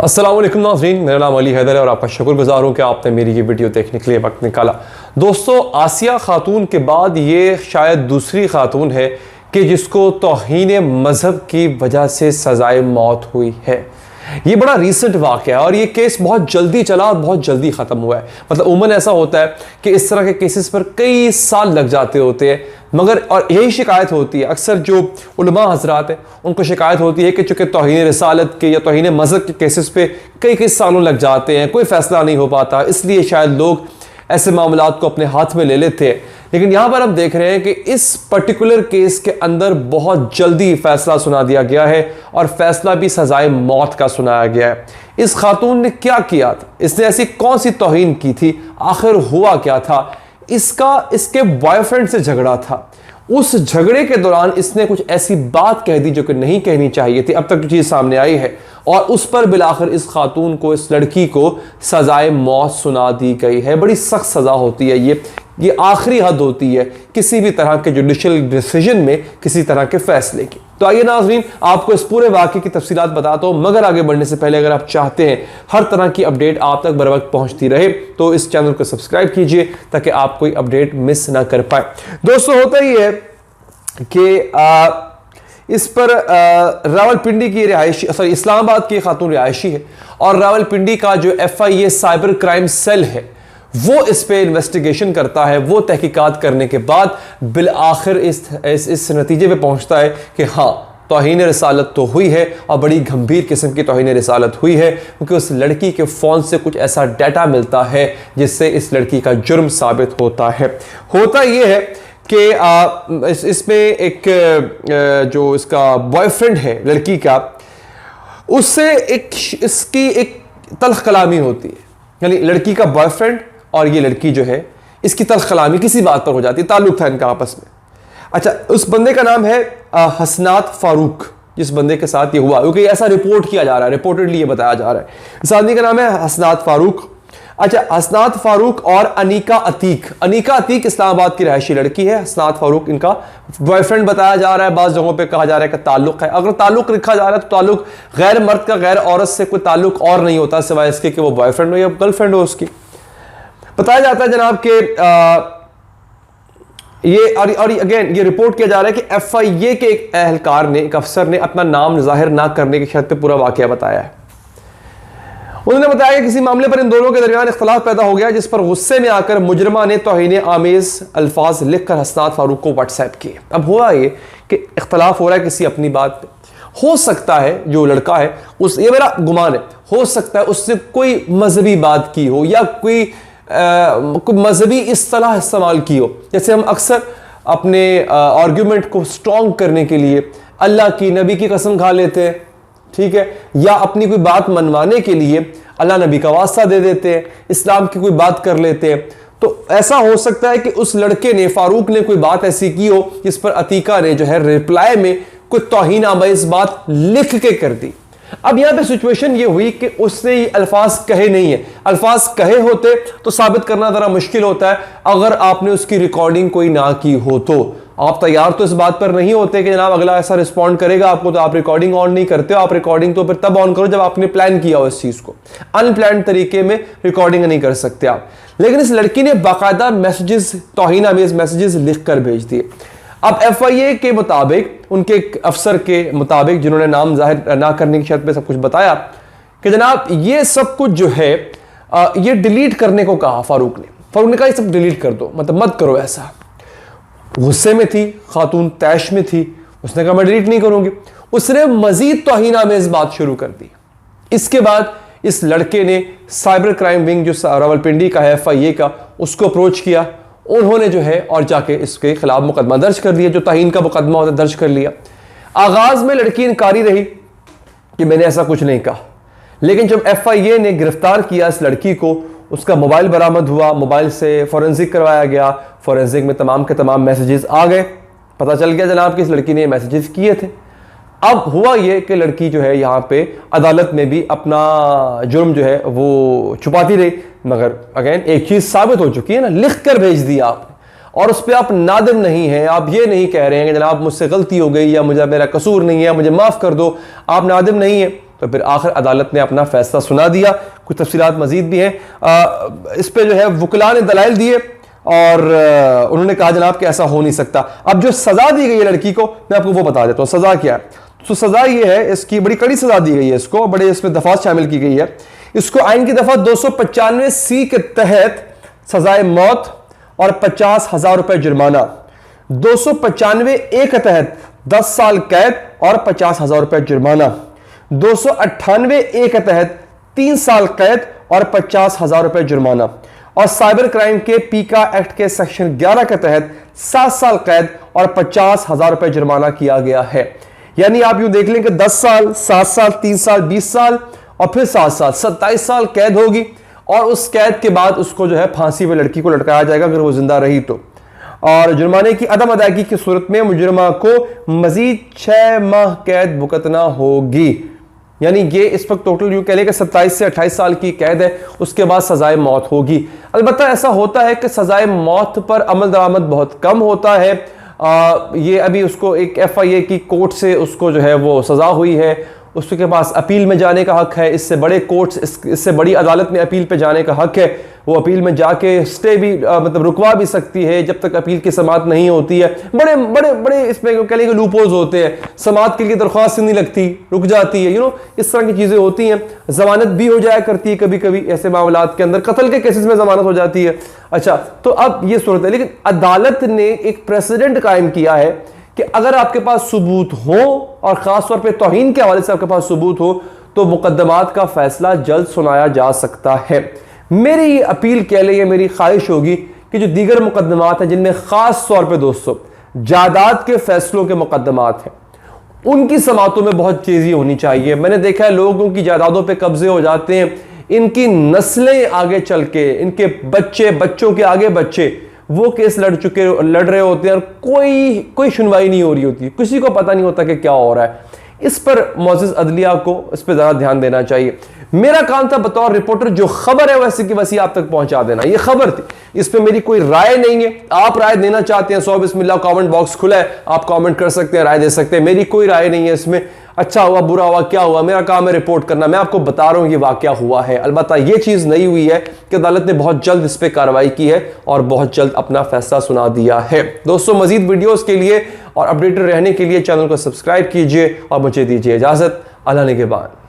अस्सलाम वालेकुम नाज़रीन, मेरा नाम अली हैदर है और आपका शुक्रगुजार हूँ कि आपने मेरी ये वीडियो देखने के लिए वक्त निकाला। दोस्तों, आसिया खातून के बाद ये शायद दूसरी खातून है कि जिसको तौहीन मज़हब की वजह से सज़ाए मौत हुई है। ये बड़ा रीसेंट वाक़या है और ये केस बहुत जल्दी चला और बहुत जल्दी ख़त्म हुआ है। मतलब उमूमन ऐसा होता है कि इस तरह के केसेस पर कई साल लग जाते होते हैं, मगर और यही शिकायत होती है अक्सर जो उलमा हजरात हैं उनको शिकायत होती है कि चूँकि तौहीन रिसालत के या तौहीन मज़हब के केसेस पे कई सालों लग जाते हैं, कोई फ़ैसला नहीं हो पाता, इसलिए शायद लोग ऐसे मामलात को अपने हाथ में ले लेते हैं। लेकिन यहाँ पर हम देख रहे हैं कि इस पर्टिकुलर केस के अंदर बहुत जल्दी फैसला सुना दिया गया है और फैसला भी सजाए मौत का सुनाया गया है। इस खातून ने क्या किया था, इसने ऐसी कौन सी तौहीन की थी, आखिर हुआ क्या था? इसके बॉयफ्रेंड से झगड़ा था। उस झगड़े के दौरान इसने कुछ ऐसी बात कह दी जो कि नहीं कहनी चाहिए थी। अब तक जो चीज़ सामने आई है और उस पर बिलाखिर इस खातून को, इस लड़की को सजाए मौत सुना दी गई है। बड़ी सख्त सज़ा होती है ये आखिरी हद होती है किसी भी तरह के जुडिशल डिसीजन में, किसी तरह के फैसले की। तो आइए नाज़रीन, आपको इस पूरे वाक़े की तफसीलात बताता हूँ, मगर आगे बढ़ने से पहले अगर आप चाहते हैं हर तरह की अपडेट आप तक बर वक्त पहुँचती रहे तो इस चैनल को सब्सक्राइब कीजिए ताकि आप कोई अपडेट मिस ना कर पाए। दोस्तों, होता ही है कि इस पर रावलपिंडी की रिहायशी, सॉरी इस्लामाबाद की खातून रिहायशी है और रावलपिंडी का जो FIA साइबर क्राइम सेल है वो इस पे इन्वेस्टिगेशन करता है। वो तहकीकात करने के बाद बिल आखिर इस नतीजे पे पहुंचता है कि हाँ, तौहीन रिसालत तो हुई है और बड़ी गंभीर किस्म की तौहीन रिसालत हुई है, क्योंकि उस लड़की के फ़ोन से कुछ ऐसा डाटा मिलता है जिससे इस लड़की का जुर्म साबित होता है। होता यह है कि इसमें एक जो इसका बॉयफ्रेंड है लड़की का, उससे इसकी एक तल्ख कलामी होती है। यानी लड़की का बॉयफ्रेंड और ये लड़की जो है, इसकी तल्ख कलामी किसी बात पर हो जाती है, ताल्लुक था इनका आपस में। अच्छा, उस बंदे का नाम है हसनात फारूक, जिस बंदे के साथ ये हुआ, क्योंकि ऐसा रिपोर्ट किया जा रहा है, रिपोर्टेडली ये बताया जा रहा है। इस आदमी का नाम है हसनात फारूक। अच्छा, हसनात फारूक और अनीका अतीक इस्लामाबाद की रहायशी लड़की है। हसनात फारूक इनका बॉयफ्रेंड बताया जा रहा है, बाज़ जगहों पे कहा जा रहा है कि ताल्लुक है। अगर ताल्लुक रखा जा रहा है तो ताल्लुक गैर मर्द का गैर औरत से कोई ताल्लुक और नहीं होता सिवाय इसके कि वो बॉयफ्रेंड हो या गर्लफ्रेंड हो उसकी। बताया जाता है जनाब के ये और अगेन ये रिपोर्ट किया जा रहा है कि FIA के एक एहलकार ने, एक अफसर ने अपना नाम जाहिर ना करने की शर्त पे पूरा वाकया बताया है। उन्होंने बताया कि किसी मामले पर इन दोनों के दरमियान इख्तलाफ पैदा हो गया, जिस पर गुस्से में आकर मुजरमा ने तौहीन आमेज अल्फाज लिखकर हसनात फारूक को व्हाट्सएप किए। अब हुआ ये कि इख्तलाफ हो रहा है किसी अपनी बात पे। हो सकता है जो लड़का है ये मेरा गुमान है, हो सकता है उससे कोई मजहबी बात की हो या कोई मजहबी इस्तिलाह इस्तेमाल की हो। जैसे हम अक्सर अपने आर्ग्यूमेंट को स्ट्रॉन्ग करने के लिए अल्लाह की, नबी की कसम खा लेते हैं, ठीक है, या अपनी कोई बात मनवाने के लिए अल्लाह नबी का वास्ता दे देते हैं, इस्लाम की कोई बात कर लेते हैं। तो ऐसा हो सकता है कि उस लड़के ने, फारूक ने, कोई बात ऐसी की हो जिस पर अतीका ने जो है रिप्लाई में कोई तौहीन आमेज बात लिख के कर दी। अब यहां पे सिचुएशन ये हुई कि उसने ये अल्फाज कहे नहीं है। अल्फाज कहे होते तो साबित करना जरा मुश्किल होता है। अगर आपने उसकी रिकॉर्डिंग कोई ना की हो तो आप तैयार तो इस बात पर नहीं होते कि जनाब अगला ऐसा रिस्पॉन्ड करेगा आपको, तो आप रिकॉर्डिंग ऑन नहीं करते हो। आप रिकॉर्डिंग तो फिर तब ऑन करो जब आपने प्लान किया हो इस चीज को। अनप्लान तरीके में रिकॉर्डिंग नहीं कर सकते आप। लेकिन इस लड़की ने बाकायदा मैसेजेस, तौहीन आमेज मैसेजेस लिख कर भेज दिए। अब FIA के मुताबिक, उनके अफसर के मुताबिक, जिन्होंने नाम जाहिर ना करने की शर्त पे सब कुछ बताया, कि जनाब ये सब कुछ जो है ये डिलीट करने को कहा फारूक ने कहा ये सब डिलीट कर दो, मतलब मत करो ऐसा। गुस्से में थी खातून, तैश में थी, उसने कहा मैं डिलीट नहीं करूंगी। उसने मजीद तौहीन आमेज बात शुरू कर दी। इसके बाद इस लड़के ने साइबर क्राइम विंग जो रावलपिंडी का है FIA का, उसको अप्रोच किया। उन्होंने जो है और जाके इसके खिलाफ मुकदमा दर्ज कर दिया, जो तौहीन का मुकदमा होता है दर्ज कर लिया। आगाज में लड़की इनकारी रही कि मैंने ऐसा कुछ नहीं कहा, लेकिन जब FIA ने गिरफ्तार किया इस लड़की को, उसका मोबाइल बरामद हुआ, मोबाइल से फोरेंसिक करवाया गया। फोरेंसिक में तमाम के तमाम मैसेजेस आ गए। पता चल गया जनाब कि इस लड़की ने मैसेजेस किए थे। अब हुआ ये कि लड़की जो है यहाँ पे अदालत में भी अपना जुर्म जो है वो छुपाती रही, मगर अगेन एक चीज साबित हो चुकी है ना, लिख कर भेज दिया आपने और उस पर आप नादिम नहीं हैं। आप ये नहीं कह रहे हैं कि जनाब मुझसे गलती हो गई या मेरा कसूर नहीं है, मुझे माफ कर दो। आप नादिम नहीं है, तो फिर आखिर अदालत ने अपना फैसला सुना दिया। कुछ तफसीलात मजीद भी हैं इस पे जो है वकला ने दलाइल दिए और उन्होंने कहा जनाब कि ऐसा हो नहीं सकता। अब जो सजा दी गई है लड़की को, मैं आपको वो बता देता हूँ सजा क्या है। तो सजा ये है, इसकी बड़ी कड़ी सजा दी गई है, इसको बड़े इसमें दफात शामिल की गई है। इसको आइन की दफा 295C के तहत सजाए मौत और 50,000 रुपए जुर्माना, 295A के तहत 10 साल कैद और 50,000 रुपए जुर्माना, 298A के तहत 3 साल कैद और 50,000 रुपए जुर्माना, और साइबर क्राइम के पीका एक्ट के सेक्शन 11 के तहत 7 साल कैद और 50,000 रुपए जुर्माना किया गया है। यानी आप यूं देख लें कि 10 साल, 7 साल, 3 साल, 20 साल और फिर 7 साल, 27 साल कैद होगी और उस कैद के बाद उसको जो है फांसी पे लड़की को लटकाया जाएगा अगर वो जिंदा रही तो। और जुर्माने की अदम अदायगी की सूरत में मुजरिमा को मजीद 6 माह कैद भुगतना होगी। यानी ये इस वक्त टोटल यूं कह लें कि 27 से 28 साल की कैद है, उसके बाद सजाए मौत होगी। अलबत्ता ऐसा होता है कि सजाए मौत पर अमल दरामद बहुत कम होता है। ये अभी उसको एक FIA की कोर्ट से उसको जो है वो सजा हुई है, उसके पास अपील में जाने का हक है, इससे बड़े कोर्ट इससे बड़ी अदालत में अपील पे जाने का हक है। वो अपील में जाके स्टे भी मतलब रुकवा भी सकती है जब तक अपील की समाअत नहीं होती है। बड़े बड़े बड़े इसमें कह लेंगे लूपहोल्स होते हैं, समाअत के लिए दरख्वास्त नहीं लगती, रुक जाती है, इस तरह की चीज़ें होती हैं। जमानत भी हो जाया करती है कभी कभी ऐसे मामलात के अंदर, कत्ल के केसेस में जमानत हो जाती है। अच्छा, तो अब ये सूरत है, लेकिन अदालत ने एक प्रेसिडेंट कायम किया है कि अगर आपके पास सबूत हो और खासतौर पे तौहीन के हवाले से आपके पास सबूत हो तो मुकदमात का फैसला जल्द सुनाया जा सकता है। मेरी ये अपील कह लें, मेरी ख्वाहिश होगी कि जो दीगर मुकदमात हैं जिनमें खास तौर पे दोस्तों जायदाद के फैसलों के मुकदमात हैं, उनकी समातों में बहुत तेजी होनी चाहिए। मैंने देखा है लोगों की जायदादों पे कब्जे हो जाते हैं, इनकी नस्लें आगे चल के, इनके बच्चे, बच्चों के आगे बच्चे वो केस लड़ रहे होते हैं और कोई सुनवाई नहीं हो रही होती, किसी को पता नहीं होता कि क्या हो रहा है। इस पर मौजूद अदलिया को इस पर ज़्यादा ध्यान देना चाहिए। मेरा काम था बतौर रिपोर्टर जो खबर है वैसे की वैसी आप तक पहुंचा देना, ये खबर थी, इस पर मेरी कोई राय नहीं है। आप राय देना चाहते हैं, सौ बिस्मिल्लाह कमेंट बॉक्स खुला है, आप कमेंट कर सकते हैं, राय दे सकते हैं। मेरी कोई राय नहीं है इसमें, अच्छा हुआ बुरा हुआ क्या हुआ, मेरा काम है रिपोर्ट करना। मैं आपको बता रहा हूं ये वाकया हुआ है। अलबत्ता ये चीज़ नहीं हुई है कि अदालत ने बहुत जल्द इस पर कार्रवाई की है और बहुत जल्द अपना फैसला सुना दिया है। दोस्तों, मजीद वीडियोज़ के लिए और अपडेटेड रहने के लिए चैनल को सब्सक्राइब कीजिए और मुझे दीजिए इजाज़त। अल्लाह निगहबान।